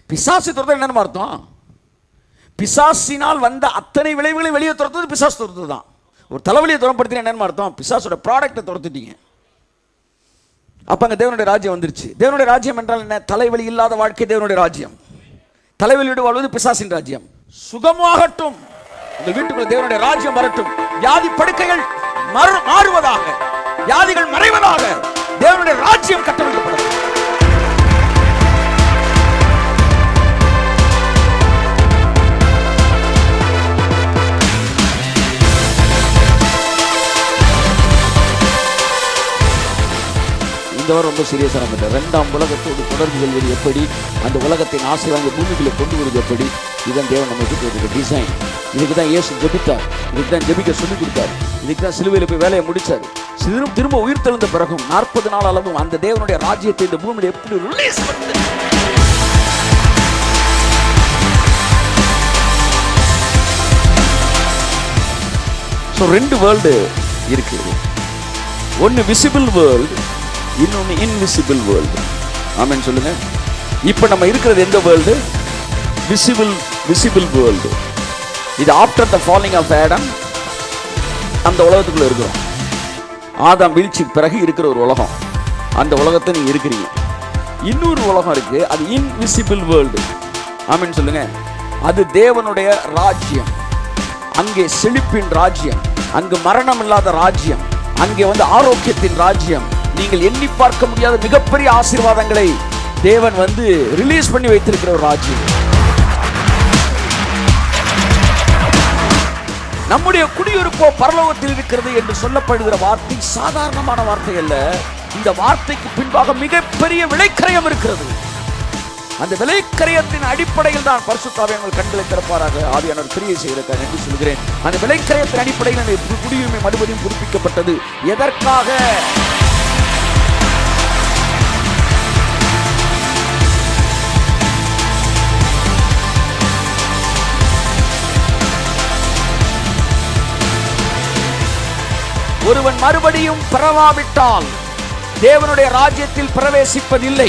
பிசாசு துரத்த என்னன்னு அர்த்தம்? பிசாசினால் வந்த அத்தனை விளைவுகளை வெளியே துரத்துறது பிசாசு துரத்து தான். ஒரு தலைவலியை துரப்படுத்தின என்னன்னு அர்த்தம்? பிசாசோட ப்ராடக்டை துரத்துட்டீங்க. அப்ப அங்க தேவனுடைய ராஜ்யம் வந்துருச்சு. தேவனுடைய ராஜ்யம் என்றால் என்ன? தலைவலி இல்லாத வாழ்க்கை தேவனுடைய ராஜ்யம். தலைவலியோடு வாழ்வது பிசாசின் ராஜ்யம். சுகமாகட்டும், உங்கள் வீட்டுக்குள்ள தேவனுடைய ராஜ்யம் வரட்டும். வியாதி படுக்கைகள் மாறுவதாக, வியாதிகள் மறைவதாக, தேவனுடைய ராஜ்யம் கட்டமைக்கப்படும். இந்த வாரம் ரொம்ப சீரியஸான மேட்டர். 2ஆம் உலகத்தோடு தொடர்பு கொள்வது எப்படி, அந்த உலகத்தின் ஆசீர்வாதங்களை பூமிக்குள்ள கொண்டு வருவது எப்படி, இதுதான் தேவன் நமக்கு டிசைன். இதுக்கு தான் இயேசு ஜெபித்தார், இதுக்கு தான் ஜெபிக்க சொல்லிக் கொடுத்தார், இதுக்கு தான் சிலுவையில் போய் வேலையை முடிச்சார். திரும்ப உயிர் தெழுந்த பிறகும் 40 நாள் அளவும் அந்த தேவனுடைய ராஜ்யத்தை இந்த பூமியில் எப்படி ரிலீஸ் பண்ணுது. ஸோ 2 வேர்ல்டு இருக்குது. ஒன்று விசிபிள் வேர்ல்டு, இன்னொன்று இன்விசிபிள் வேர்ல்டு. ஆமென் சொல்லுங்க. இப்போ நம்ம இருக்கிறது எந்த வேர்ல்டு? Visible world. இது after the falling of Adam அந்த உலகத்துக்குள்ள இருக்கிறோம். ஆதாம் வீழ்ச்சிக்கு பிறகு இருக்கிற ஒரு உலகம், அந்த உலகத்தை நீங்க இருக்கிறீங்க. இன்னொரு உலகம் இருக்கு, அது இன்விசிபிள் வேர்ல்டு. ஆமென் சொல்லுங்க. அது தேவனுடைய ராஜ்யம். அங்கே செழிப்பின் ராஜ்யம், அங்கு மரணம் இல்லாத ராஜ்யம், அங்கே ஆரோக்கியத்தின் ராஜ்யம். நீங்கள் எண்ணி பார்க்க முடியாத மிகப்பெரிய ஆசீர்வாதங்களை தேவன் ரிலீஸ் பண்ணி வைத்திருக்கிற ஒரு ராஜ்யம். நம்முடைய குடியிருப்போ பரலோகத்தில் இருக்கிறது என்று சொல்லப்படுகிற வார்த்தை சாதாரணமான வார்த்தை அல்ல. இந்த வார்த்தைக்கு பின்பாக மிகப்பெரிய விலைக்கரையம் இருக்கிறது. அந்த விலைக்கரையத்தின் அடிப்படையில் தான் பரிசுத்த ஆவியானவர் கண்களை திறப்பாராக. ஆவியானவர் கிரியை செய்கிறதற்காக நன்றி சொல்கிறேன். அந்த விலைக்கரையத்தின் அடிப்படையில் குடியுரிமை மறுபடியும் புதுப்பிக்கப்பட்டது. எதற்காக? ஒருவன் மறுபடியும் பிறவாவிட்டால் தேவனுடைய ராஜ்யத்தில் பிரவேசிப்பதில்லை.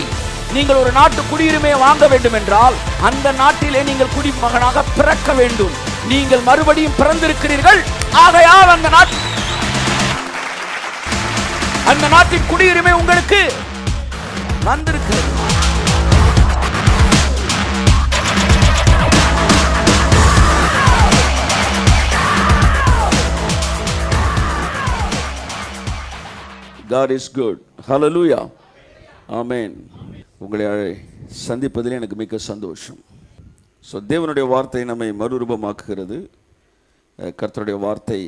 நீங்கள் ஒரு நாட்டு குடியுரிமையை வாங்க வேண்டும் என்றால் அந்த நாட்டிலே நீங்கள் குடிமகனாக பிறக்க வேண்டும். நீங்கள் மறுபடியும் பிறந்திருக்கிறீர்கள், ஆகையால் அந்த நாட்டின் குடியுரிமை உங்களுக்கு வந்திருக்கிறது. God is good. Hallelujah. Amen. உங்களை சந்திப்பதில் எனக்கு மிக்க சந்தோஷம். தேவனுடைய வார்த்தை நம்மை மறுரூபமாக்குகிறது. கர்த்தருடைய வார்த்தை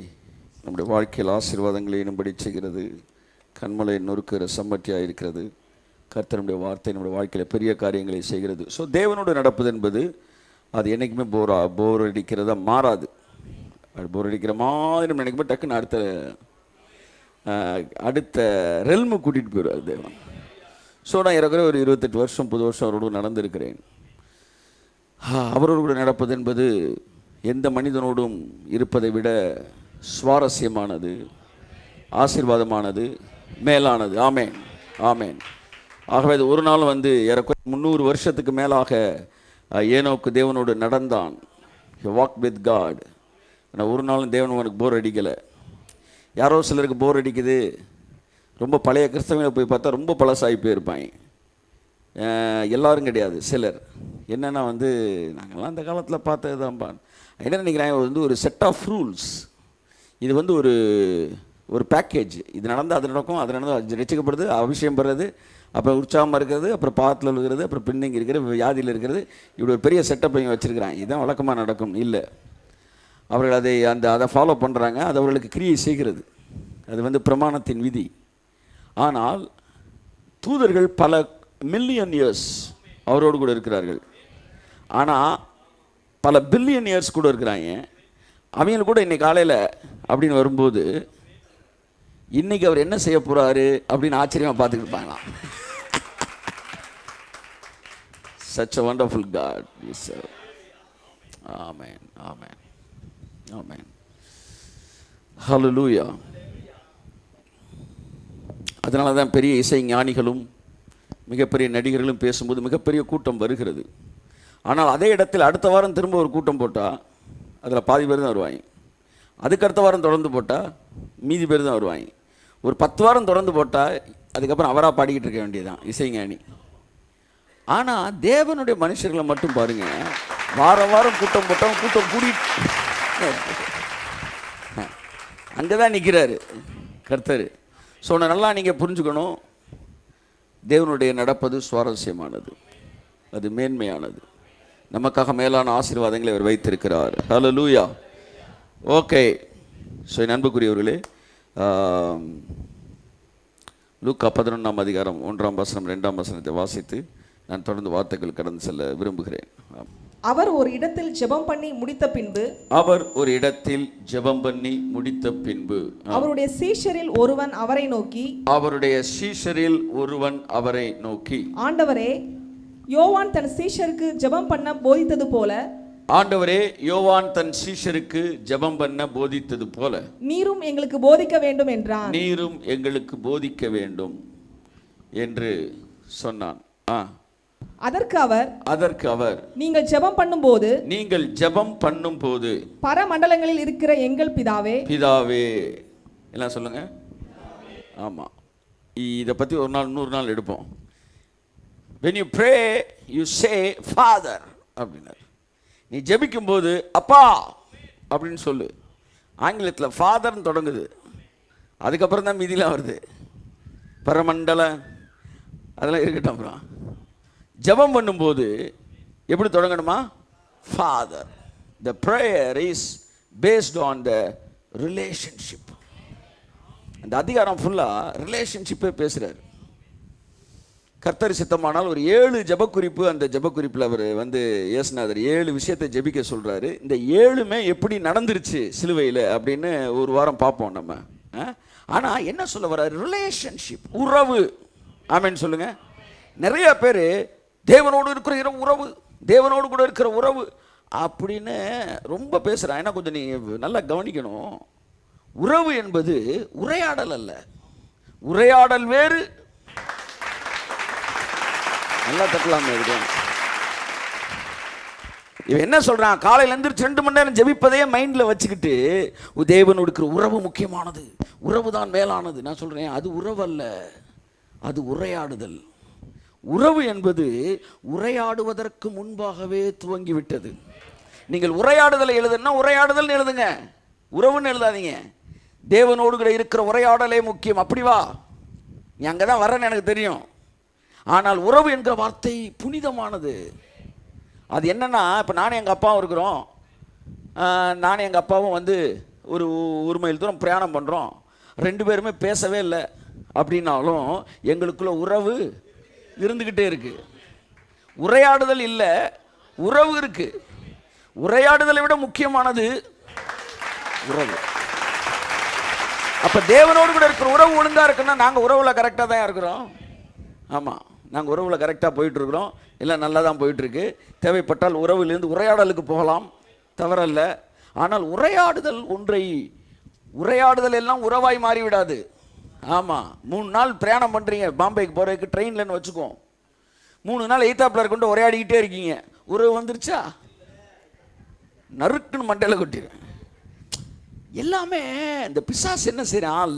நம்முடைய வாழ்க்கையில் ஆசீர்வாதங்களை நம்மபடி செய்கிறது. கண்மலை நொறுக்கிற சம்மட்டியாக இருக்கிறது. கர்த்தருடைய வார்த்தை நம்முடைய வாழ்க்கையில் பெரிய காரியங்களை செய்கிறது. தேவனோடு நடப்பது என்பது அது என்றைக்குமே போர் அடிக்கிறதா மாறாது. அது போர் அடிக்கிற மாதிரி நம்ம நினைக்கும்போது டக்குன்னு அடுத்த ரெல்மு கூட்டிகிட்டு போயிடுவார் தேவன். நான் இறக்குற ஒரு 28 வருஷம் 30 வருஷம் அவரோடு நடந்திருக்கிறேன். அவரோடு கூட நடப்பது என்பது எந்த மனிதனோடும் இருப்பதை விட சுவாரஸ்யமானது, ஆசீர்வாதமானது, மேலானது. ஆமேன், ஆமேன். ஆகவே அது ஒரு நாள் ஏறக்குறைய 300 வருஷத்துக்கு மேலாக ஏனோக்கு தேவனோடு நடந்தான். Walk with God. ஆனால் ஒரு நாளும் தேவன் அவனுக்கு போர் அடிக்கலை. யாரோ சிலருக்கு போர் அடிக்குது. ரொம்ப பழைய கிறிஸ்தவங்களை போய் பார்த்தா ரொம்ப பழசாகி போயிருப்பாங்க. எல்லாரும் கிடையாது, சிலர். என்னென்னா நாங்கள்லாம் அந்த காலத்தில் பார்த்தது தான்ப்பா. என்ன நினைக்கிறேன், ஒரு செட் ஆஃப் ரூல்ஸ். இது ஒரு பேக்கேஜ். இது நடந்தால் அது நடக்கும், அது நடந்தால் ரசிக்கப்படுது, அபிஷேகம் பெறுறது, அப்புறம் உற்சாகமாக இருக்கிறது, அப்புறம் பாத்தில் இருக்கிறது, அப்புறம் பின்னிங் இருக்கிறது, வியாதியில் இருக்கிறது. இப்படி ஒரு பெரிய செட்டப் இங்கே வச்சுருக்கிறாங்க. இதுதான் வழக்கமாக நடக்கும் இல்லை. அவர்கள் அதை ஃபாலோ பண்ணுறாங்க. அது அவர்களுக்கு கிரியை செய்கிறது. அது பிரமாணத்தின் விதி. ஆனால் தூதர்கள் பல மில்லியன் இயர்ஸ் அவரோடு கூட இருக்கிறார்கள். ஆனால் பல பில்லியன் இயர்ஸ் கூட இருக்கிறாங்க. அவங்க கூட இன்னைக்கு காலையில் அப்படின்னு வரும்போது இன்னைக்கு அவர் என்ன செய்ய போகிறாரு அப்படின்னு ஆச்சரியமாக பார்த்துக்கிட்டு இருப்பாங்களாம். Such a wonderful God we serve. Amen, amen, amen. Hallelujah. அதனால தான் பெரிய இசை ஞானிகளும் மிகப்பெரிய நடிகர்களும் பேசும்போது மிகப்பெரிய கூட்டம் வருகிறது. ஆனால் அதே இடத்தில் அடுத்த வாரம் திரும்ப ஒரு கூட்டம் போட்டால் அதில் பாதி பேர் தான் வருவாங்க. அதுக்கு அடுத்த வாரம் தொடர்ந்து போட்டால் மீதி பேர் தான் வருவாங்க. ஒரு 10 வாரம் தொடர்ந்து போட்டால் அதுக்கப்புறம் அவராக பாடிக்கிட்டு இருக்க வேண்டியதுதான் இசைஞானி. ஆனால் தேவனுடைய மனுஷர்களை மட்டும் பாருங்கள், வாரம் வாரம் கூட்டம் போட்டவங்க கூட்டம் கூடி அங்கே தான் நிற்கிறாரு கர்த்தர். ஸோ நல்லா நீங்கள் புரிஞ்சுக்கணும், தேவனுடைய நடப்பது சுவாரஸ்யமானது, அது மேன்மையானது. நமக்காக மேலான ஆசீர்வாதங்களை அவர் வைத்திருக்கிறார். ஹல்லேலூயா. ஓகே. ஸோ என் அன்புக்குரியவர்களே, லூக்கா 11ஆம் அதிகாரம் 1ஆம் வசனம் 2ஆம் வசனத்தை வாசித்து நான் தொடர்ந்து வார்த்தைகள் கடந்து செல்ல விரும்புகிறேன். அவர் ஒரு இடத்தில் ஜெபம் பண்ணி முடித்த பின்பு அவருடைய சீஷரில் ஒருவன் அவரை நோக்கி ஆண்டவரே, யோவான் தன் சீஷருக்கு ஜெபம் பண்ண போதித்தது போல நீரும் எங்களுக்கு போதிக்க வேண்டும் என்று சொன்னான். அதற்கு அவர் நீங்கள் ஜெபம் பண்ணும்போது பரமண்டலங்களில் இருக்கிற எங்கள் பிதாவே எல்லாம் சொல்லுங்க. ஆமா, இதை பத்தி ஒரு நாள் 100 நாள் எடுப்போம். when you pray you say father அப்படின்னாரு. நீ ஜெபிக்கும் போது அப்பா அப்படின்னு சொல்லு. ஆங்கிலத்தில் ஃபாதர்னு தொடங்குது, அதுக்கப்புறம் தான் மீதிலாம் வருது. பரமண்டல அதெல்லாம் இருக்கட்டும். அப்புறம் ஜெபம் பண்ணும்போது எப்படி தொடங்கணுமா? Father. the prayer is based on the relationship. அந்த அதிகாரம் ஃபுல்லாக ரிலேஷன்ஷிப்பே பேசுகிறார். கர்த்தர் சித்தமானால் ஒரு 7 ஜெபக்குறிப்பு, அந்த ஜெபக்குறிப்பில் அவர் இயேசுநாதர் 7 விஷயத்தை ஜெபிக்க சொல்கிறாரு. இந்த 7மே எப்படி நடந்துருச்சு சிலுவையில் அப்படின்னு ஒரு வாரம் பார்ப்போம் நம்ம. ஆனால் என்ன சொல்ல வர்றாரு? ரிலேஷன்ஷிப், உறவு. ஆமென் சொல்லுங்க. நிறைய பேர் தேவனோடு இருக்கிற உறவு, தேவனோடு கூட இருக்கிற உறவு அப்படின்னு ரொம்ப பேசுகிறான். ஏன்னா கொஞ்சம் நீ நல்லா கவனிக்கணும். உறவு என்பது உரையாடல் அல்ல. உரையாடல் வேறு. நல்லா தட்டலாமே இருக்கு. இவன் என்ன சொல்றான்? காலையில இருந்து 2 மணி நேரம் ஜெபிப்பதையே மைண்ட்ல வச்சுக்கிட்டு தேவனோடு இருக்கிற உறவு முக்கியமானது, உறவு தான் மேலானது. நான் சொல்றேன், அது உறவு அல்ல, அது உரையாடுதல். உறவு என்பது உரையாடுவதற்கு முன்பாகவே துவங்கிவிட்டது. நீங்கள் உரையாடுதலை எழுதுனா உரையாடுதல் எழுதுங்க, உறவுன்னு எழுதாதீங்க. தேவனோடு கூட இருக்கிற உரையாடலே முக்கியம். அப்படி வா, நீ அங்கே தான் வரேன்னு எனக்கு தெரியும். ஆனால் உறவு என்கிற வார்த்தை புனிதமானது. அது என்னன்னா, இப்போ நானும் எங்கள் அப்பாவும் இருக்கிறோம். நானும் எங்கள் அப்பாவும் ஒரு மைல் தூரம் பிரயாணம் பண்ணுறோம். 2 பேருமே பேசவே இல்லை அப்படின்னாலும் எங்களுக்குள்ள உறவு இருந்துக்கிட்டே இருக்கு. உரையாடுதல் இல்லை, உறவு இருக்கு. உரையாடுதலை விட முக்கியமானது உறவு. அப்போ தேவனோடு கூட இருக்கிற உறவு ஒழுங்காக இருக்குன்னா நாங்கள் உறவில் கரெக்டாக தான் இருக்கிறோம். ஆமாம், நாங்கள் உறவில் கரெக்டாக போயிட்டுருக்குறோம், எல்லாம் நல்லா தான் போயிட்டுருக்கு. தேவைப்பட்டால் உறவிலிருந்து உரையாடலுக்கு போகலாம், தவறல்ல. ஆனால் உரையாடுதல் எல்லாம் உறவாய் மாறிவிடாது. ஆமாம், 3 நாள் பிரயாணம் பண்ணுறீங்க பாம்பேக்கு போகிறதுக்கு ட்ரெயின்லன்னு வச்சுக்கோம். 3 நாள் எய்த்தாப்பில் இருக்கொண்டு உரையாடிக்கிட்டே இருக்கீங்க. உறவு வந்துருச்சா? நறுக்குன்னு மண்டையில் கொட்டிடுறேன். எல்லாமே இந்த பிசாசு என்ன செய்கிறான்?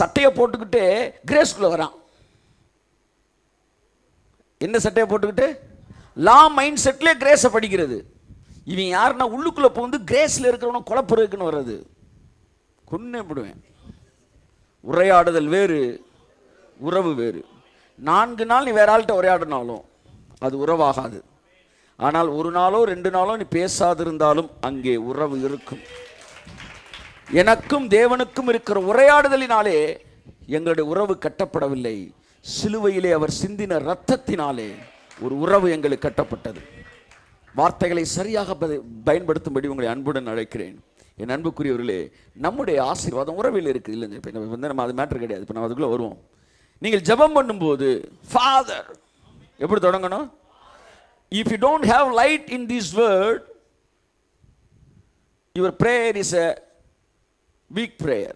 சட்டையை போட்டுக்கிட்டு கிரேஸ்குள்ளே வரான். என்ன சட்டையை போட்டுக்கிட்டு? லா மைண்ட் செட்லேயே கிரேஸை படிக்கிறது. இவன் யாருன்னா உள்ளுக்குள்ளே போந்து கிரேஸில் இருக்கிறவன குழப்பறதுக்குன்னு வர்றது. கொன்னே விடுவேன். உரையாடுதல் வேறு, உறவு வேறு. 4 நாள் நீ வேற ஆள்கிட்ட உரையாடினாலும் அது உறவாகாது. ஆனால் 1 நாளோ 2 நாளோ நீ பேசாதிருந்தாலும் அங்கே உறவு இருக்கும். எனக்கும் தேவனுக்கும் இருக்கிற உரையாடுதலினாலே எங்களுடைய உறவு கட்டப்படவில்லை. சிலுவையிலே அவர் சிந்தின இரத்தத்தினாலே ஒரு உறவு எங்களுக்கு கட்டப்பட்டது. வார்த்தைகளை சரியாக பயன்படுத்தும்படி உங்களை அன்புடன் அழைக்கிறேன். என் அன்புக்குரியவர்களே, நம்முடைய ஆசீர்வாதம் உறவில் இருக்குது. இல்லை, இப்போ நம்ம அது மேட்டர் கிடையாது. இப்போ நம்ம அதுக்குள்ளே வருவோம். நீங்கள் ஜெபம் பண்ணும்போது ஃபாதர் எப்படி தொடங்கணும்? If you don't have light in this word, your prayer is a weak prayer.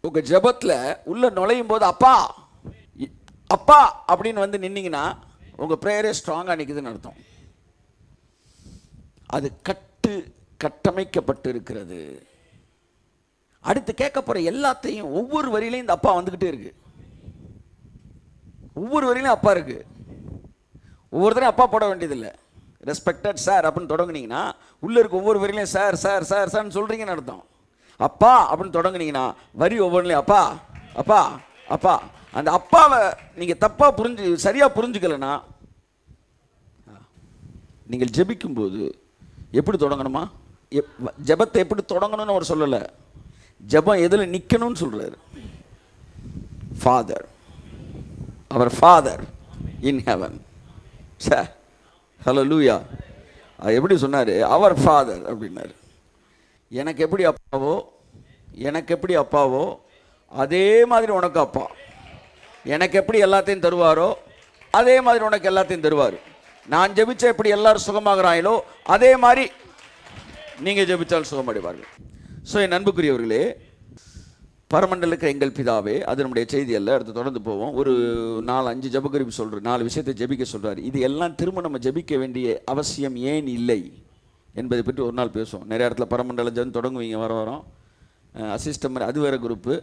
உங்க ஜெபத்தில் உள்ள நுழையும் போது அப்பா அப்பா அப்படின்னு நின்னீங்கன்னா உங்கள் ப்ரேயரே ஸ்ட்ராங்காக நிற்குதுன்னு அர்த்தம். அது கட்டமைக்கப்பட்டு இருக்கிறது. அடுத்து கேட்க போகிற எல்லாத்தையும் ஒவ்வொரு வரியிலையும் இந்த அப்பா வந்துக்கிட்டே இருக்கு. ஒவ்வொரு வரியிலையும் அப்பா இருக்கு. ஒவ்வொருத்தரையும் அப்பா போட வேண்டியதில்லை. ரெஸ்பெக்டட் சார் அப்படின்னு தொடங்குனீங்கன்னா உள்ளே இருக்க ஒவ்வொரு வரியிலையும் சார் சார் சார் சார்னு சொல்கிறீங்கன்னு அர்த்தம். அப்பா அப்படின்னு தொடங்குனீங்கன்னா வரி ஒவ்வொன்றிலையும் அப்பா அப்பா அப்பா. அந்த அப்பாவை நீங்கள் தப்பாக சரியாக புரிஞ்சுக்கலைன்னா, நீங்கள் ஜெபிக்கும்போது எப்படி தொடங்கணுமா, ஜெபத்தை எப்படி தொடங்கணும்னு அவர் சொல்லலை. ஜெபம் எதில் நிற்கணும்னு சொல்கிறார். ஃபாதர், அவர் ஃபாதர் இன் ஹெவன். சார் ஹல்லேலூயா. எப்படி சொன்னார்? அவர் ஃபாதர் அப்படின்னாரு. எனக்கு எப்படி அப்பாவோ அதே மாதிரி உனக்கு அப்பா. எனக்கு எப்படி எல்லாத்தையும் தருவாரோ அதே மாதிரி உனக்கு எல்லாத்தையும் தருவார். நான் ஜெபிச்ச எப்படி எல்லாரும் சுகமாகறாங்களோ அதே மாதிரி நீங்கள் ஜெபிச்சால் சுகமடைவார்கள். ஸோ என் அன்புக்குரியவர்களே, பரமண்டலுக்கு எங்கள் பிதாவே, அது நம்முடைய செய்தி அல்ல. அடுத்து தொடர்ந்து போவோம். ஒரு 4-5 ஜெபக்குறிப்பு சொல்கிறார், 4 விஷயத்தை ஜெபிக்க சொல்கிறார். இது எல்லாம் திரும்ப நம்ம ஜெபிக்க வேண்டிய அவசியம் ஏன் இல்லை என்பதை பற்றி ஒரு நாள் பேசுவோம். நிறைய இடத்துல பரமண்டல ஜெபம் தொடங்குவீங்க, வரோம் அசிஸ்டம், அது வேறு குரூப்பு.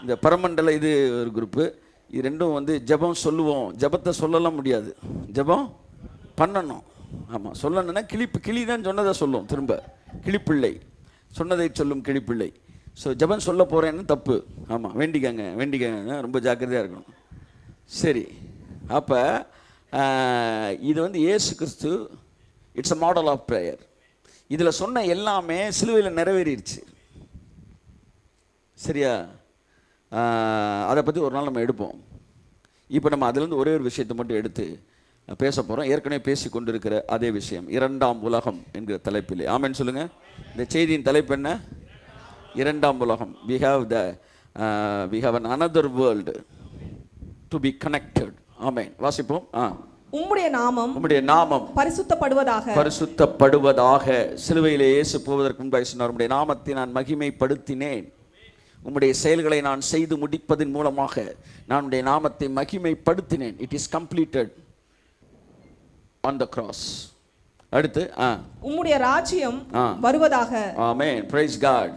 இந்த பரமண்டல இது ஒரு குரூப்பு. இது ரெண்டும் வந்து ஜெபம் சொல்லுவோம். ஜெபத்தை சொல்லலாம் முடியாது, ஜெபம் பண்ணணும். ஆமாம், சொல்லணுன்னா கிளி தான் சொன்னதை சொல்லும். திரும்ப கிளிப்பிள்ளை சொன்னதை சொல்லும் கிளிப்பிள்ளை. ஸோ ஜெபம் சொல்ல போகிறேன்னு தப்பு. ஆமாம், வேண்டிக்கங்க, ரொம்ப ஜாக்கிரதையாக இருக்கணும். சரி, அப்போ இது வந்து இயேசு கிறிஸ்து, it's a model of prayer. இதில் சொன்ன எல்லாமே சிலுவையில் நிறைவேறிடுச்சு. சரியா? அதை பற்றி ஒரு நாள் நம்ம எடுப்போம். இப்போ நம்ம அதிலேருந்து ஒரே ஒரு விஷயத்தை மட்டும் எடுத்து பேச போகிறோம். ஏற்கனவே பேசி கொண்டிருக்கிற அதே விஷயம், 2ஆம் உலகம் என்கிற தலைப்பிலே. ஆமென் சொல்லுங்கள். இந்த செய்தியின் தலைப்பு என்ன? 2ஆம் உலகம். we have an another world to be connected. ஆமென். வாசிப்போம். உம்முடைய நாமம் பரிசுத்தப்படுவதாக. சிலுவையிலே இயேசு போவதற்கு முன்பாக சொன்னார், உம்முடைய நாமத்தை நான் மகிமைப்படுத்தினேன். உம்முடைய செயல்களை நான் செய்து முடிப்பதன் மூலமாக நான் உம்முடைய நாமத்தை மகிமைப்படுத்தினேன். It is completed on the cross. அடுத்து உம்முடைய ராஜ்யம் வருவதாக. ஆமென், பிரைஸ் காட்.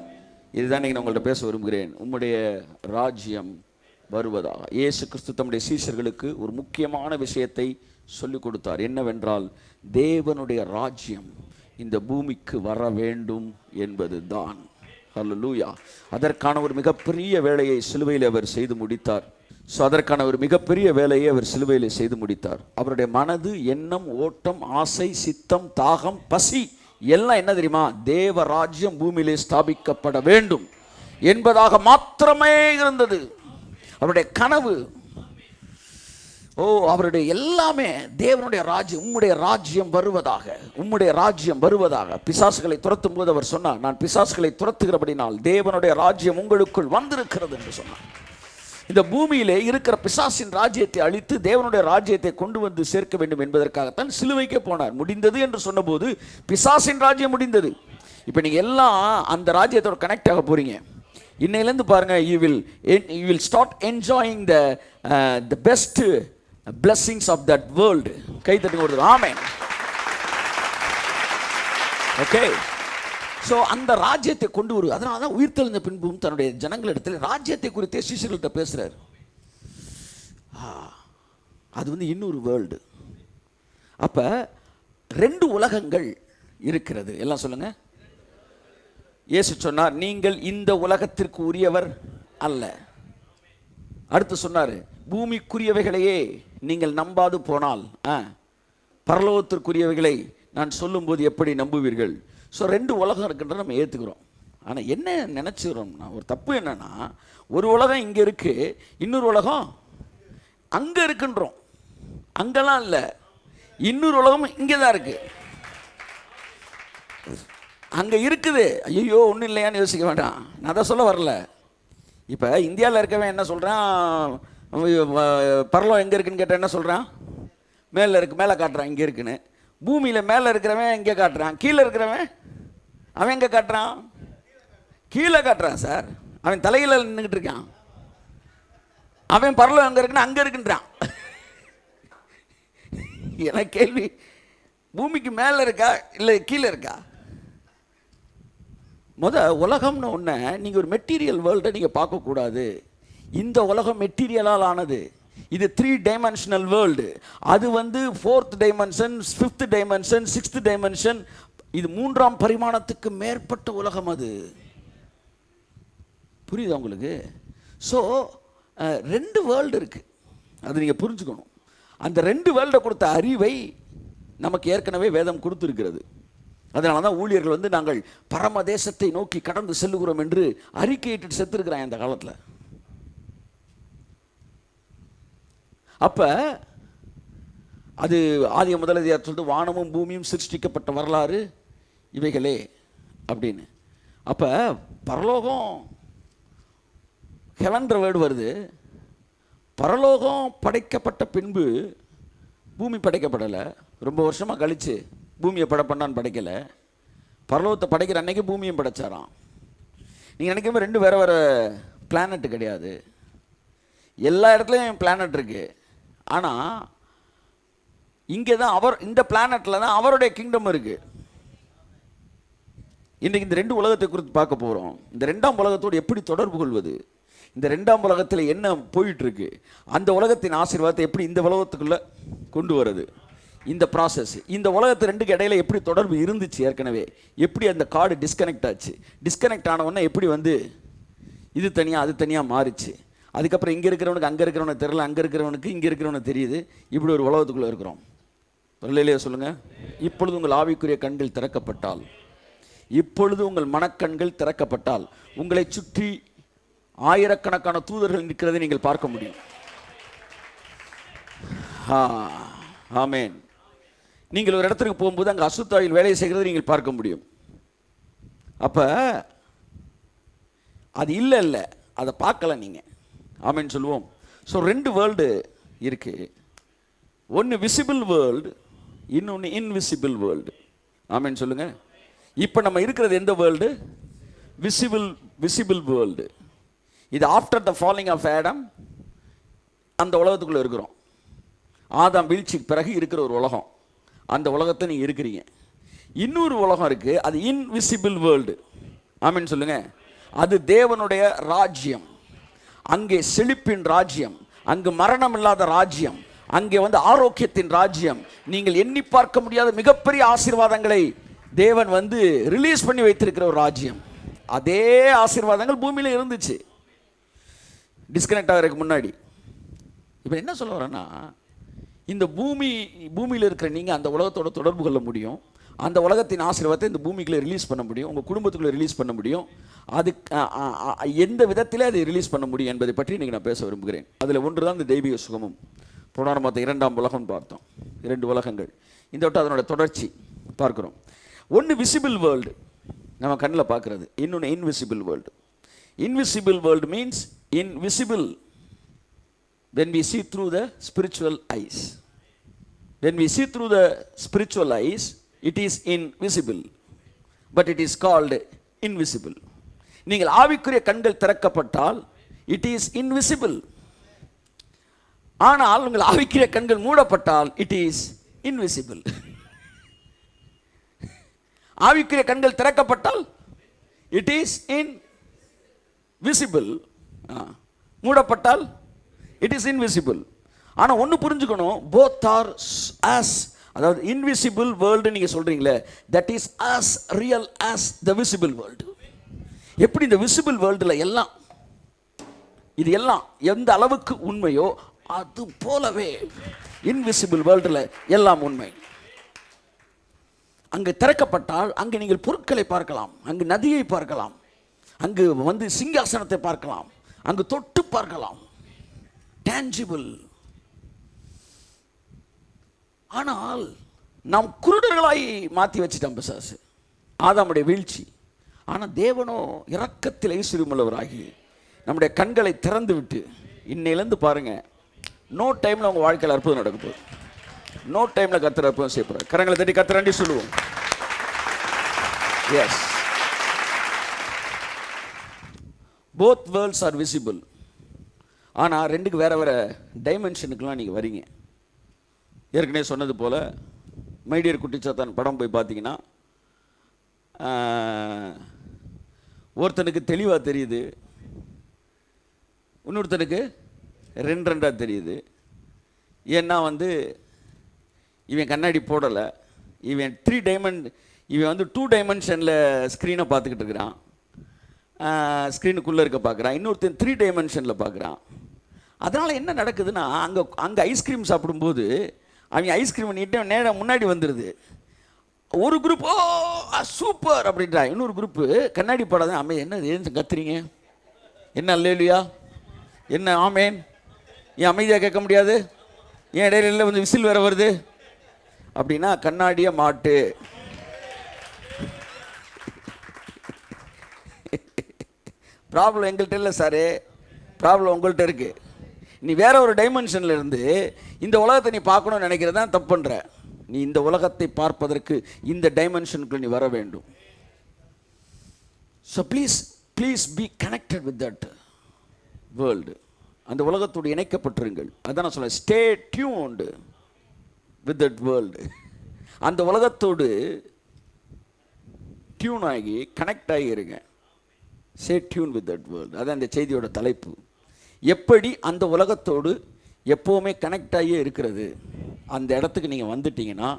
இதுதான் நான் உங்கள்ட்ட பேச விரும்புகிறேன். உம்முடைய ராஜ்யம் வருவதாக. இயேசு கிறிஸ்து தம்முடைய சீஷர்களுக்கு ஒரு முக்கியமான விஷயத்தை சொல்லிக் கொடுத்தார். என்னவென்றால், தேவனுடைய ராஜ்யம் இந்த பூமிக்கு வர வேண்டும் என்பது தான். ஹல்லேலூயா. அதற்கான ஒரு மிகப்பெரிய வேலையை சிலுவையில் அவர் செய்து முடித்தார். ஸோ அதற்கான ஒரு மிகப்பெரிய வேலையை அவர் சிலுவையில் செய்து முடித்தார். அவருடைய மனது, எண்ணம், ஓட்டம், ஆசை, சித்தம், தாகம், பசி எல்லாம் என்ன தெரியுமா? தேவ ராஜ்யம் பூமியிலே ஸ்தாபிக்கப்பட வேண்டும் என்பதாக மாத்திரமே இருந்தது அவருடைய கனவு. அவருடைய எல்லாமே தேவனுடைய ராஜ்யம், உம்முடைய ராஜ்யம் வருவதாக, உம்முடைய ராஜ்யம் வருவதாக. பிசாசுகளை துரத்தும் போது அவர் சொன்னார், நான் பிசாசுகளை துரத்துகிறபடினால் தேவனுடைய ராஜ்யம் உங்களுக்குள் வந்திருக்கிறது என்று சொன்னார். இந்த பூமியிலே இருக்கிற பிசாசின் ராஜ்யத்தை அழித்து தேவனுடைய ராஜ்யத்தை கொண்டு வந்து சேர்க்க வேண்டும் என்பதற்காகத்தான் சிலுவைக்கே போனார். முடிந்தது என்று சொன்னபோது பிசாசின் ராஜ்யம் முடிந்தது. இப்போ நீங்கள் எல்லாம் அந்த ராஜ்யத்தோட கனெக்ட் ஆக போறீங்க. இன்னையிலேருந்து பாருங்க, you will start enjoying the best blessings of that world. கை தட்டுங்க ஒரு ஆமென். ஓகே, ஸோ அந்த ராஜ்யத்தை கொண்டு வரும். அதனால தான் உயிர்த்தெழுந்த பின்பும் தன்னுடைய ஜனங்களிடத்தில் ராஜ்யத்தை குறித்தே சீஷர்கள்ட்ட பேசுகிறார். அது வந்து இன்னொரு வேர்ல்டு. அப்போ 2 உலகங்கள் இருக்கிறது. எல்லாம் சொல்லுங்க. இயேசு சொன்னார், நீங்கள் இந்த உலகத்திற்கு உரியவர் அல்ல. அடுத்து சொன்னார், பூமிக்குரியவைகளையே நீங்கள் நம்பாது போனால் பரலோகத்திற்குரியவைகளை நான் சொல்லும்போது எப்படி நம்புவீர்கள்? ஸோ 2 உலகம் இருக்குன்ற நம்ம ஏற்றுக்கிறோம். ஆனால் என்ன நினச்சிக்கிறோம்னா, ஒரு தப்பு என்னன்னா, ஒரு உலகம் இங்கே இருக்குது, இன்னொரு உலகம் அங்கே இருக்குன்றோம். அங்கெல்லாம் இல்லை, இன்னொரு உலகம் இங்கே தான் இருக்குது. அங்கே இருக்குது, ஐயோ ஒன்றும் இல்லையான்னு யோசிக்க வேண்டாம். நான் அதை சொல்ல வரல. இப்போ இந்தியாவில் இருக்கவன் என்ன சொல்கிறான், பரலோகம் எங்கே இருக்குன்னு கேட்டால் என்ன சொல்கிறான்? மேலே இருக்கு, மேலே காட்டுறான் இங்கே இருக்குன்னு. பூமியில் மேலே இருக்கிறவன் இங்கே காட்டுறான், கீழே இருக்கிறவன் அவன் எங்கே காட்டுறான்? கீழே காட்டுறான் சார். அவன் தலையில் நின்றுக்கிட்டு இருக்கான். அவன் பரலோகம் எங்கே இருக்குன்னு அங்கே இருக்குன்றான். எனக்கு கேள்வி, பூமிக்கு மேலே இருக்கா இல்லை கீழே இருக்கா? உலகம்னு ஒன்று நீங்கள் ஒரு மெட்டீரியல் வேர்ல்டை நீங்கள் பார்க்கக்கூடாது. இந்த உலகம் மெட்டீரியலால் ஆனது. இது 3 டைமென்ஷனல் வேர்ல்டு. அது 4th dimension, 5th dimension, 6th dimension. இது 3ஆம் பரிமாணத்துக்கு மேற்பட்ட உலகம். அது புரியுதா உங்களுக்கு? ஸோ 2 வேர்ல்டு இருக்குது. அது நீங்கள் புரிஞ்சுக்கணும். அந்த 2 வேர்ல்டை கொடுத்த அறிவை நமக்கு ஏற்கனவே வேதம் கொடுத்துருக்கிறது. அதனால தான் ஊழியர்கள் நாங்கள் பரமதேசத்தை நோக்கி கடந்து செல்லுகிறோம் என்று அறிக்கையிட்டு செத்துருக்கிறான் இந்த காலத்தில். அப்போ அது ஆதிய முதலதியார் சொல்லிட்டு வானமும் பூமியும் சிருஷ்டிக்கப்பட்ட வரலாறு இவைகளே அப்படின்னு. அப்போ பரலோகம், ஹெவன்ற வேர்டு வருது. பரலோகம் படைக்கப்பட்ட பின்பு பூமி படைக்கப்படலை. ரொம்ப வருஷமாக கழித்து பூமியை படைப்பண்ணான்னு படைக்கலை. பரலோகத்தை படைக்கிற அன்னைக்கு பூமியும் படைச்சாராம். நீங்கள் நினைக்கிறப்ப 2 வேறு வேறு பிளானட்டு கிடையாது. எல்லா இடத்துலையும் பிளானட் இருக்குது. ஆனால் இங்கே தான் இந்த பிளானட்டில் தான் அவருடைய கிங்டம் இருக்குது. இன்றைக்கு இந்த 2 உலகத்தை குறித்து பார்க்க போகிறோம். இந்த 2ஆம் உலகத்தோடு எப்படி தொடர்பு கொள்வது, இந்த 2ஆம் உலகத்தில் என்ன போயிட்டுருக்கு, அந்த உலகத்தின் ஆசீர்வாதத்தை எப்படி இந்த உலகத்துக்குள்ளே கொண்டு வருது, இந்த ப்ராசஸ், இந்த உலகத்து 2க்கு இடையில எப்படி தொடர்பு இருந்துச்சு ஏற்கனவே, எப்படி அந்த கார்டு டிஸ்கனெக்ட் ஆச்சு, டிஸ்கனெக்ட் ஆனவொன்னே எப்படி இது தனியாக அது தனியாக மாறிச்சு, அதுக்கப்புறம் இங்கே இருக்கிறவனுக்கு அங்கே இருக்கிறவனுக்கு தெரியல, அங்கே இருக்கிறவனுக்கு இங்கே இருக்கிறவனுக்கு தெரியுது. இப்படி ஒரு உலகத்துக்குள்ளே இருக்கிறோம். இல்லையா சொல்லுங்கள்? இப்பொழுது உங்கள் ஆவிக்குரிய கண்கள் திறக்கப்பட்டால், இப்பொழுது உங்கள் மனக்கண்கள் திறக்கப்பட்டால் உங்களை சுற்றி ஆயிரக்கணக்கான தூதர்கள் நிற்கிறதை நீங்கள் பார்க்க முடியும். ஆமேன். நீங்கள் ஒரு இடத்துக்கு போகும்போது அங்கே அசுத்தாவில் வேலையை செய்கிறதை நீங்கள் பார்க்க முடியும். அப்போ அது இல்லை அதை பார்க்கல நீங்கள். ஆமேன்னு சொல்லுவோம். ஸோ 2 வேர்ல்டு இருக்குது. ஒன்று விசிபிள் வேர்ல்டு, இன்னொன்று இன்விசிபிள் வேர்ல்டு. ஆமேன்னு சொல்லுங்கள். இப்போ நம்ம இருக்கிறது எந்த வேர்ல்டு? Visible world. இது after the falling of Adam அந்த உலகத்துக்குள்ளே இருக்கிறோம். ஆதாம் வீழ்ச்சிக்கு பிறகு இருக்கிற ஒரு உலகம். அந்த உலகத்தை நீங்கள் இருக்கிறீங்க. இன்னொரு உலகம் இருக்குது, அது இன்விசிபிள் வேர்ல்டு. ஆமேன்னு சொல்லுங்கள். அது தேவனுடைய ராஜ்யம். அங்கே செழிப்பின் ராஜ்யம், அங்கு மரணம் இல்லாத ராஜ்யம், அங்கே ஆரோக்கியத்தின் ராஜ்யம். நீங்கள் எண்ணி பார்க்க முடியாத மிகப்பெரிய ஆசீர்வாதங்களை தேவன் ரிலீஸ் பண்ணி வைத்திருக்கிற ஒரு ராஜ்யம். அதே ஆசீர்வாதங்கள் பூமியில் இருந்துச்சு டிஸ்கனெக்ட் ஆகிறதுக்கு முன்னாடி. இப்போ என்ன சொல்ல வரேன்னா, இந்த பூமியில் இருக்கிற நீங்கள் அந்த உலகத்தோட தொடர்பு கொள்ள முடியும். அந்த உலகத்தின் ஆசீர்வாதத்தை இந்த பூமிக்குள்ளே ரிலீஸ் பண்ண முடியும், உங்கள் குடும்பத்துக்குள்ளே ரிலீஸ் பண்ண முடியும். அது எந்த விதத்திலே அதை ரிலீஸ் பண்ண முடியும் என்பதை பற்றி இன்றைக்கி நான் பேச விரும்புகிறேன். அதில் ஒன்று தான் இந்த தெய்வீக சுகமும். போன மற்ற 2ஆம் உலகம் பார்த்தோம். 2 உலகங்கள். இந்த விட்டு அதனோட தொடர்ச்சி பார்க்குறோம். ஒன்று விசிபிள் வேர்ல்டு, நம்ம கண்ணில் பார்க்குறது. இன்னொன்று invisible world. Invisible world means invisible when we see through the spiritual eyes. When we see through the spiritual eyes, it is invisible, but it is called invisible. நீங்கள் ஆவிக்குரிய கண்கள் திறக்கப்பட்டால் it is invisible. ஆனால் உங்கள் ஆவிக்குரிய கண்கள் மூடப்பட்டால் it is invisible. ஆவிக்குரிய கண்கள் திறக்கப்பட்டால் it is invisible. மூடப்பட்டால் இட் இஸ் இன்விசிபிள். ஆனால் ஒன்று புரிஞ்சுக்கணும், போத் ஆர் ஆஸ், அதாவது இன்விசிபிள் வேர்ல்டு நீங்கள் சொல்கிறீங்களே, that is as real as the visible world. எப்படி இந்த விசிபிள் வேர்ல்டில் எல்லாம் இது எல்லாம் எந்த அளவுக்கு உண்மையோ அது போலவே இன்விசிபிள் வேர்ல்டில் எல்லாம் உண்மை. அங்கு திறக்கப்பட்டால் அங்கு நீங்கள் பொருட்களை பார்க்கலாம், அங்கு நதியை பார்க்கலாம், அங்கு சிங்காசனத்தை பார்க்கலாம், அங்கு தொட்டு பார்க்கலாம், டேஞ்சிபிள். ஆனால் நாம் குருடர்களாய் மாற்றி வச்சுட்டோம் பிசாசு, ஆதாமுடைய வீழ்ச்சி. ஆனால் தேவனோ இரக்கத்தில் ஐஸ்வர்யமுள்ளவராகி நம்முடைய கண்களை திறந்து விட்டு இன்னையிலேருந்து பாருங்க, நோ டைமில் உங்கள் வாழ்க்கையில் அற்புதம் நடக்க போகுது. நோ டைமில் கர்த்தர் அற்புதம் செய்யப்படுறார். கரங்களை தட்டி கர்த்தர் நன்றி சொல்லுவோம். Yes, both worlds are visible. ஆனால் 2க்கு வேறு வேறு டைமென்ஷனுக்கெலாம் நீங்கள் வரீங்க. ஏற்கனவே சொன்னது போல் மைடியர் குட்டிச்சாத்தான் படம் போய் பார்த்தீங்கன்னா ஒருத்தனுக்கு தெளிவாக தெரியுது, இன்னொருத்தனுக்கு ரெண்டாக தெரியுது. ஏன்னா இவன் கண்ணாடி போடலை, இவன் 3 டைமெண்ட், இவன் 2 டைமென்ஷனில் ஸ்க்ரீனை பார்த்துக்கிட்டு இருக்கிறான், ஸ்க்ரீனுக்குள்ளே இருக்க பார்க்குறான். இன்னொருத்தன் 3 டைமென்ஷனில் பார்க்குறான். அதனால் என்ன நடக்குதுன்னா, அங்கே ஐஸ்கிரீம் சாப்பிடும்போது அவங்க ஐஸ்கிரீம் நீட்டே நேரம் முன்னாடி வந்துடுது. ஒரு குரூப் ஓ சூப்பர் அப்படின்றா, இன்னொரு குரூப்பு கண்ணாடி போடாத அம்மே என்ன ஏன் கத்துறீங்க, என்ன அல்லேலுயா, என்ன ஆமேன், ஏன் அமைதியாக கேட்க முடியாது, ஏன் இடையில விசில் வேற வருது அப்படின்னா கண்ணாடிய மாட்டு. ப்ராப்ளம் எங்கள்கிட்ட இல்லை சாரு, ப்ராப்ளம் உங்கள்கிட்ட இருக்கு. நீ வேற ஒரு டைமென்ஷன்ல இருந்து இந்த உலகத்தை நீ பார்க்கணும்னு நினைக்கிறதான் தப்பு பண்ற. நீ இந்த உலகத்தை பார்ப்பதற்கு இந்த டைமென்ஷனுக்கு நீ வர வேண்டும். So please be connected with that world. அந்த உலகத்தோடு இணைக்கப்பட்டிருங்கள். அதான் நான் சொல்ல, stay tuned with that world. அந்த உலகத்தோடு டியூன் ஆகி கனெக்ட் ஆகி இருங்க. Stay tune with that world. அதான் அந்த செய்தியோட தலைப்பு. எப்படி அந்த உலகத்தோடு எப்போவுமே கனெக்ட் ஆகியே இருக்கிறது. அந்த இடத்துக்கு நீங்கள் வந்துட்டீங்கன்னா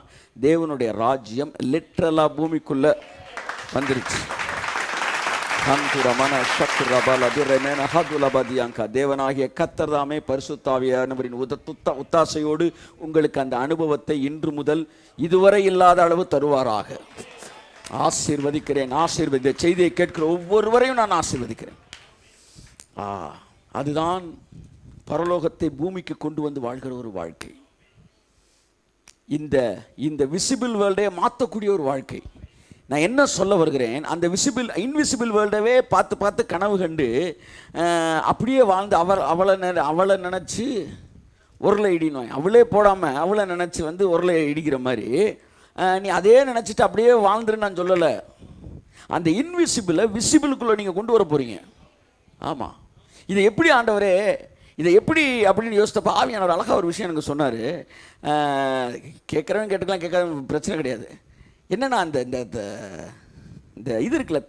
தேவனுடைய ராஜ்யம் லிட்ரலாக பூமிக்குள்ளே வந்துருச்சு. தேவனாகிய கர்த்தர் தாமே பரிசுத்தாவியானவரின் உத்தாசையோடு உங்களுக்கு அந்த அனுபவத்தை இன்று முதல் இதுவரை இல்லாத அளவு தருவாராக. ஆசீர்வதிக்கிறேன். இந்த செய்தியை கேட்கிற ஒவ்வொருவரையும் நான் ஆசீர்வதிக்கிறேன். அதுதான் பரலோகத்தை பூமிக்கு கொண்டு வந்து வாழ்கிற ஒரு வாழ்க்கை. இந்த விசிபிள் வேர்ல்டே மாற்றக்கூடிய ஒரு வாழ்க்கை. நான் என்ன சொல்ல வருகிறேன், அந்த இன்விசிபிள் வேர்ல்டவே பார்த்து கனவு கண்டு அப்படியே வாழ்ந்து அவளை நினச்சி உருளை இடினுவாங்க. அவளே போடாமல் அவளை நினச்சி உருளை இடிக்கிற மாதிரி நீ அதே நினச்சிட்டு அப்படியே வாழ்ந்துருன்னு நான் சொல்லலை. அந்த இன்விசிபிளை விசிபிளுக்குள்ளே நீங்கள் கொண்டு வர போகிறீங்க. ஆமாம், இதை எப்படி ஆண்டவரே, இதை எப்படி அப்படின்னு யோசித்தப்போ ஆவியானவர் அழகாக ஒரு விஷயம் எனக்கு சொன்னார். கேட்குறவன் கேட்டுக்கலாம், கேட்காத பிரச்சனை கிடையாது. என்னென்னா இந்த இது இருக்குல்ல,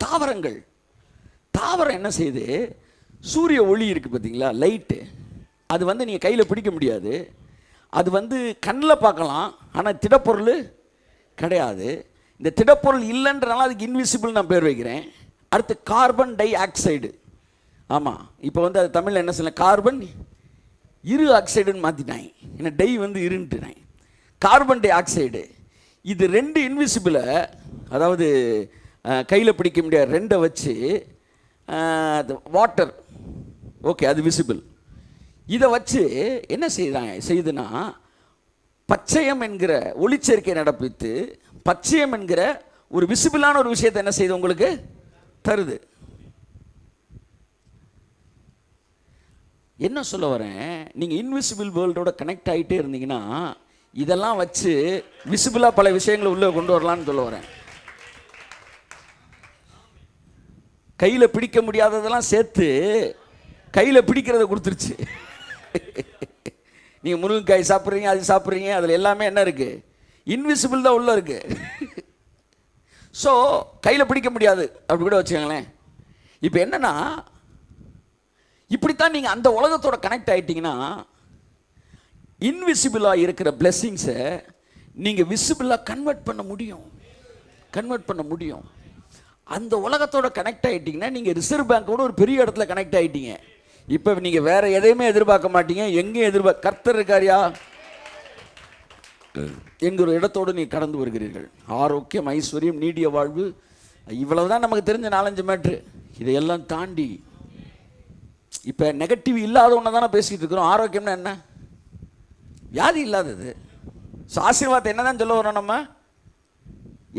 தாவரம் என்ன செய்யுது, சூரிய ஒளி இருக்குது பார்த்தீங்களா, லைட்டு, அது நீங்கள் கையில் பிடிக்க முடியாது. அது கண்ணில் பார்க்கலாம், ஆனால் திடப்பொருள் கிடையாது. இந்த திடப்பொருள் இல்லைன்றனால அதுக்கு இன்விசிபிள் நான் பேர் வைக்கிறேன். அடுத்து கார்பன் டை ஆக்சைடு. ஆமாம், இப்போ அது தமிழில் என்ன சொல்ல, கார்பன் இரு ஆக்சைடுன்னு மாற்றிட்டாங்க. ஏன்னா டை இருந்துட்டாங்க. கார்பன் டை ஆக்சைடு இது 2 இன்விசிபிளை, அதாவது கையில் பிடிக்க முடியாது, 2 வச்சு வாட்டர் ஓகே அது விசிபிள். இதை வச்சு என்ன செய்யுதுன்னா பச்சையம் என்கிற ஒளிச்சேர்க்கை நடப்பித்து பச்சையம் என்கிற ஒரு விசிபிளான ஒரு விஷயத்தை என்ன செய்யுது உங்களுக்கு தருது. என்ன சொல்ல வரேன், நீங்கள் இன்விசிபிள் வேர்ல்டோட கனெக்ட் ஆகிட்டே இருந்தீங்கன்னா இதெல்லாம் வச்சு விசிபிளாக பல விஷயங்களை உள்ளே கொண்டு வரலான்னு சொல்ல வரேன். கையில் பிடிக்க முடியாததெல்லாம் சேர்த்து கையில் பிடிக்கிறத கொடுத்துருச்சு. நீங்கள் முருங்கைக்காய் சாப்பிட்றீங்க, அது சாப்பிட்றீங்க, அதில் எல்லாமே என்ன இருக்குது, இன்விசிபிள் தான் உள்ளே இருக்குது. ஸோ கையில் பிடிக்க முடியாது அப்படி கூட வச்சுக்கோங்களேன். இப்போ என்னென்னா, இப்படித்தான் நீங்கள் அந்த உலகத்தோட கனெக்ட் ஆகிட்டீங்கன்னா இன்விசிபிளாக இருக்கிற பிளெஸ்ஸிங்ஸை நீங்கள் விசிபிளாக கன்வெர்ட் பண்ண முடியும். அந்த உலகத்தோட கனெக்ட் ஆகிட்டிங்கன்னா நீங்கள் ரிசர்வ் பேங்கோட ஒரு பெரிய இடத்துல கனெக்ட் ஆகிட்டீங்க. இப்போ நீங்கள் வேற எதையுமே எதிர்பார்க்க மாட்டீங்க. எங்கேயும் கர்த்தர் இருக்காரியா என்கிற இடத்தோடு நீ கடந்து வருகிறீர்கள். ஆரோக்கியம், ஐஸ்வர்யம், நீடிய வாழ்வு, இவ்வளவுதான் நமக்கு தெரிஞ்ச 4-5 மேட்ரு. இதையெல்லாம் தாண்டி இப்போ நெகட்டிவ் இல்லாத ஒன்று தானே பேசிக்கிட்டு இருக்கிறோம். ஆரோக்கியம்னா என்ன, வியாதி இல்லாதது. ஸோ ஆசீர்வாதத்தை என்ன தான் சொல்ல வரோம், நம்ம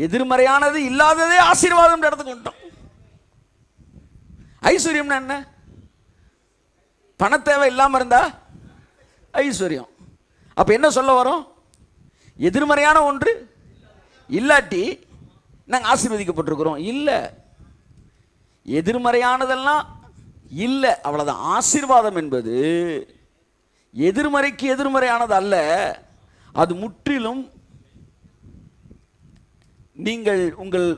எதிர்மறையானது இல்லாததே ஆசீர்வாதம் இடத்துக்கு வந்துட்டோம். ஐஸ்வர்யம்னா என்ன, பணத்தேவை இல்லாமல் இருந்தா ஐஸ்வர்யம். அப்போ என்ன சொல்ல வரோம், எதிர்மறையான ஒன்று இல்லாட்டி நாங்கள் ஆசீர்வதிக்கப்பட்டிருக்கிறோம். இல்லை, எதிர்மறையானதெல்லாம் இல்லை, அவ்வளோதான். ஆசீர்வாதம் என்பது எதிர்மறைக்கு எதிர்மறையானது அல்ல, அது முற்றிலும் நீங்கள்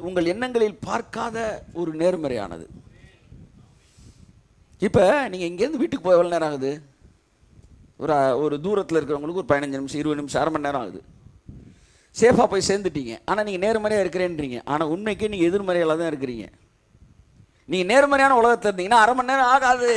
உங்கள் எண்ணங்களில் பார்க்காத ஒரு நேர்மறையானது. இப்போ நீங்கள் இங்கேருந்து வீட்டுக்கு போய் எவ்வளோ நேரம் ஆகுது? ஒரு தூரத்தில் இருக்கிறவங்களுக்கு ஒரு 15 நிமிஷம் 20 நிமிஷம் அரை மணி நேரம் ஆகுது. சேஃபாக போய் சேர்ந்துட்டீங்க. ஆனால் நீங்கள் நேர்மறையாக இருக்கிறேன்றீங்க. ஆனால் உண்மைக்கு நீங்கள் எதிர்மறையாக தான் இருக்கிறீங்க. நீங்கள் நேர்மறையான உலகத்தில் இருந்தீங்கன்னா அரை மணி நேரம் ஆகாது.